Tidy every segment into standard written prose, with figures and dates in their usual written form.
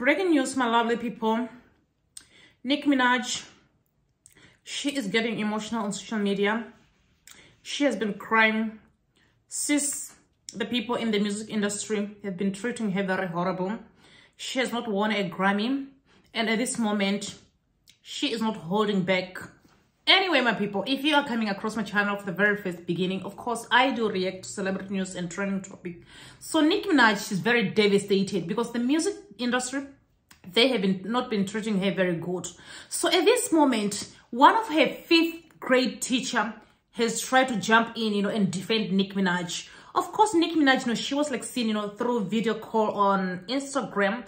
Breaking news, my lovely people. Nicki Minaj, she is getting emotional on social media. She has been crying since the people in the music industry have been treating her very horrible. She has not won a Grammy, and at this moment, she is not holding back. Anyway, my people, if you are coming across my channel for the very first beginning, of course, I do react to celebrity news and trending topic. So Nicki Minaj is very devastated because the music industry, they have not been treating her very good. So at this moment, one of her 5th grade teacher has tried to jump in, and defend Nicki Minaj. Of course, Nicki Minaj, she was like seen, through video call on Instagram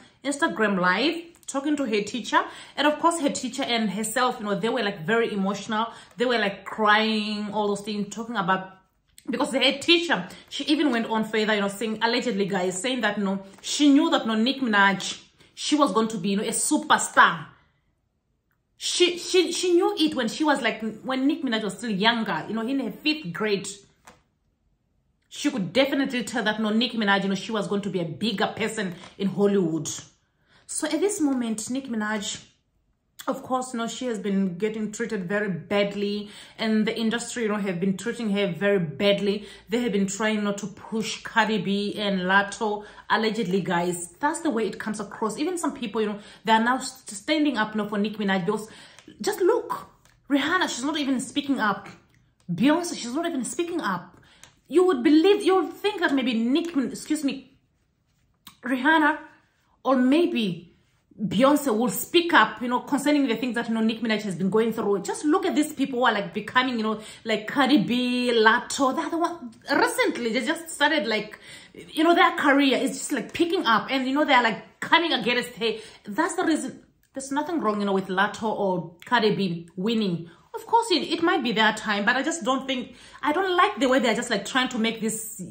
Live, talking to her teacher. And of course, her teacher and herself, they were like very emotional. They were like crying, all those things, talking about, because the head teacher, she even went on further, saying, allegedly, guys, saying that, she knew that, Nicki Minaj, she was going to be, a superstar. She knew it when she was like, when Nicki Minaj was still younger, in her 5th grade. She could definitely tell that, Nicki Minaj, she was going to be a bigger person in Hollywood. So at this moment, Nicki Minaj, of course, she has been getting treated very badly, and the industry, have been treating her very badly. They have been trying not to push Cardi B and Lato, allegedly, guys. That's the way it comes across. Even some people, they are now standing up, for Nicki Minaj, because just look, Rihanna, she's not even speaking up. Beyonce, she's not even speaking up. You would think that maybe Rihanna, or maybe Beyonce will speak up, concerning the things that, Nicki Minaj has been going through. Just look at these people who are like becoming, like Cardi B, Lato. They're the one, recently, they just started like, their career is just like picking up, and, they're like coming against her. That's the reason. There's nothing wrong, with Lato or Cardi B winning. Of course, it might be their time, but I just don't think, I don't like the way they're just like trying to make this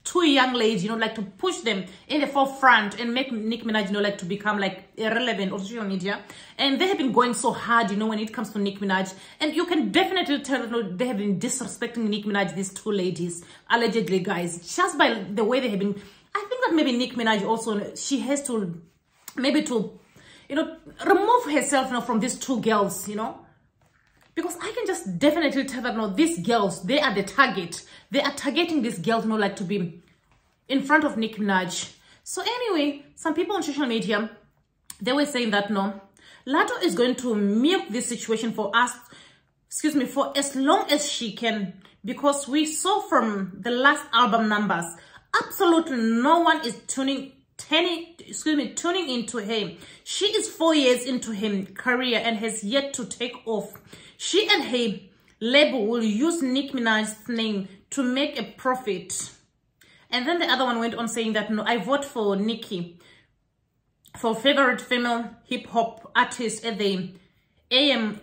2 young ladies, like to push them in the forefront and make Nicki Minaj, like to become like irrelevant on social media. And they have been going so hard, when it comes to Nicki Minaj. And you can definitely tell, they have been disrespecting Nicki Minaj, these 2 ladies, allegedly, guys, just by the way they have been. I think that maybe Nicki Minaj also, she has to, maybe to, remove herself, from these 2 girls, Because I can just definitely tell that, these girls, they are the target. They are targeting these girls, like to be in front of Nicki Minaj. So anyway, some people on social media, they were saying that, Lato is going to milk this situation for us, for as long as she can. Because we saw from the last album numbers, absolutely no one is tuning into her. She is 4 years into her career and has yet to take off. She and her label will use Nicki Minaj's name to make a profit. And then the other one went on saying that, I vote for Nicki for favorite female hip-hop artist at the AM.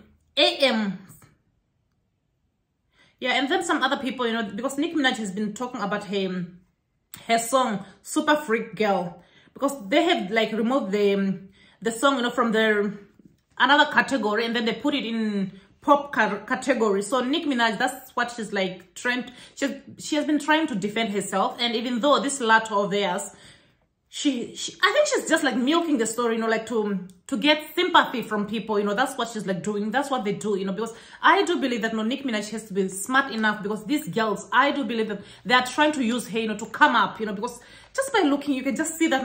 Yeah, and then some other people, because Nicki Minaj has been talking about her song Super Freak Girl, because they have like removed the song, from another category, and then they put it in pop category. So Nicki Minaj, that's what she's like trying. She has been trying to defend herself, and even though this Lato of theirs, I think she's just like milking the story, like to get sympathy from people. That's what she's like doing. That's what they do, because I do believe that Nicki Minaj has to be smart enough, because these girls, I do believe that they are trying to use her, to come up, because just by looking, you can just see that,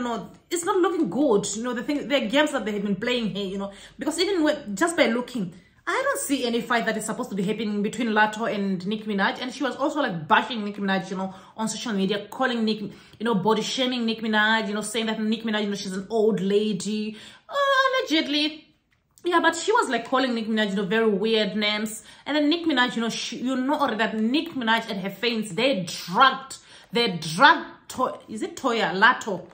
it's not looking good. The games that they have been playing here, because even just by looking, I don't see any fight that is supposed to be happening between Lato and Nicki Minaj. And she was also like bashing Nicki Minaj, on social media, calling Nicki, body shaming Nicki Minaj, saying that Nicki Minaj, she's an old lady. Allegedly. Yeah, but she was like calling Nicki Minaj, very weird names. And then Nicki Minaj, already that Nicki Minaj and her fans, they drugged, is it Toya? Lato.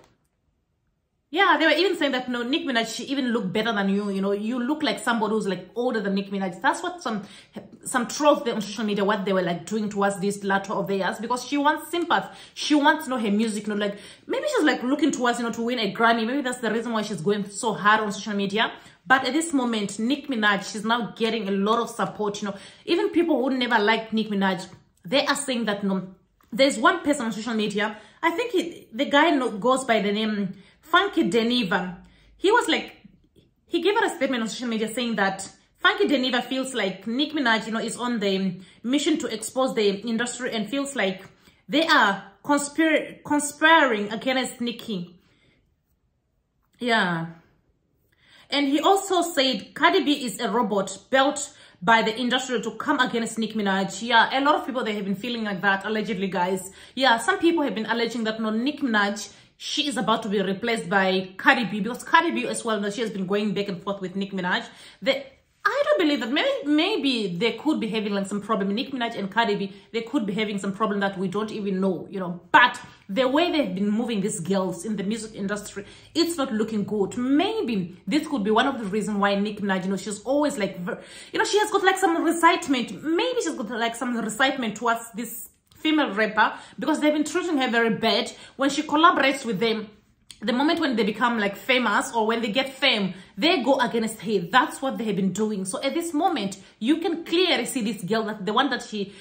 Yeah, they were even saying that, Nicki Minaj, she even looked better than you, you look like somebody who's like older than Nicki Minaj. That's what some trolls there on social media, what they were like doing towards this Lato of theirs, because she wants sympathy. She wants, her music, like, maybe she's like looking towards, to win a Grammy. Maybe that's the reason why she's going so hard on social media. But at this moment, Nicki Minaj, she's now getting a lot of support, Even people who never liked Nicki Minaj, they are saying that, there's one person on social media, I think the guy goes by the name Funky Deniva. he was like, he gave out a statement on social media saying that Funky Deneva feels like Nicki Minaj, you know, is on the mission to expose the industry and feels like they are conspiring against Nicki. Yeah. And he also said Cardi B is a robot built by the industry to come against Nicki Minaj. Yeah, a lot of people, they have been feeling like that, allegedly, guys. Yeah, some people have been alleging that, no, Nicki Minaj, she is about to be replaced by Cardi B, because Cardi B as well, no, she has been going back and forth with Nicki Minaj. I don't believe that. Maybe they could be having like some problem. Nicki Minaj and Cardi B, they could be having some problem that we don't even know, you know. But the way they've been moving these girls in the music industry, it's not looking good. Maybe this could be one of the reasons why Nicki Minaj, you know, she's always like, you know, she has got like some resentment. Maybe she's got like some resentment towards this female rapper, because they've been treating her very bad. When she collaborates with them, the moment when they become like famous or when they get fame, they go against her. That's what they have been doing. So at this moment, you can clearly see this girl, that the one that she,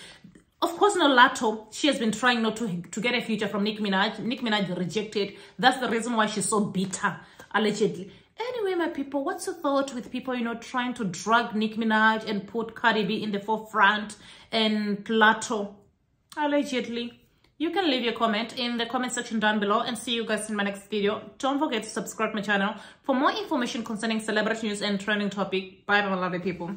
of course, no, Lato, she has been trying not to get a future from Nicki Minaj. Nicki Minaj rejected. That's the reason why she's so bitter, allegedly. Anyway, my people, what's your thought with people, you know, trying to drag Nicki Minaj and put Cardi B in the forefront and Lato, allegedly? You can leave your comment in the comment section down below, and see you guys in my next video. Don't forget to subscribe to my channel for more information concerning celebrity news and trending topic. Bye, my lovely people.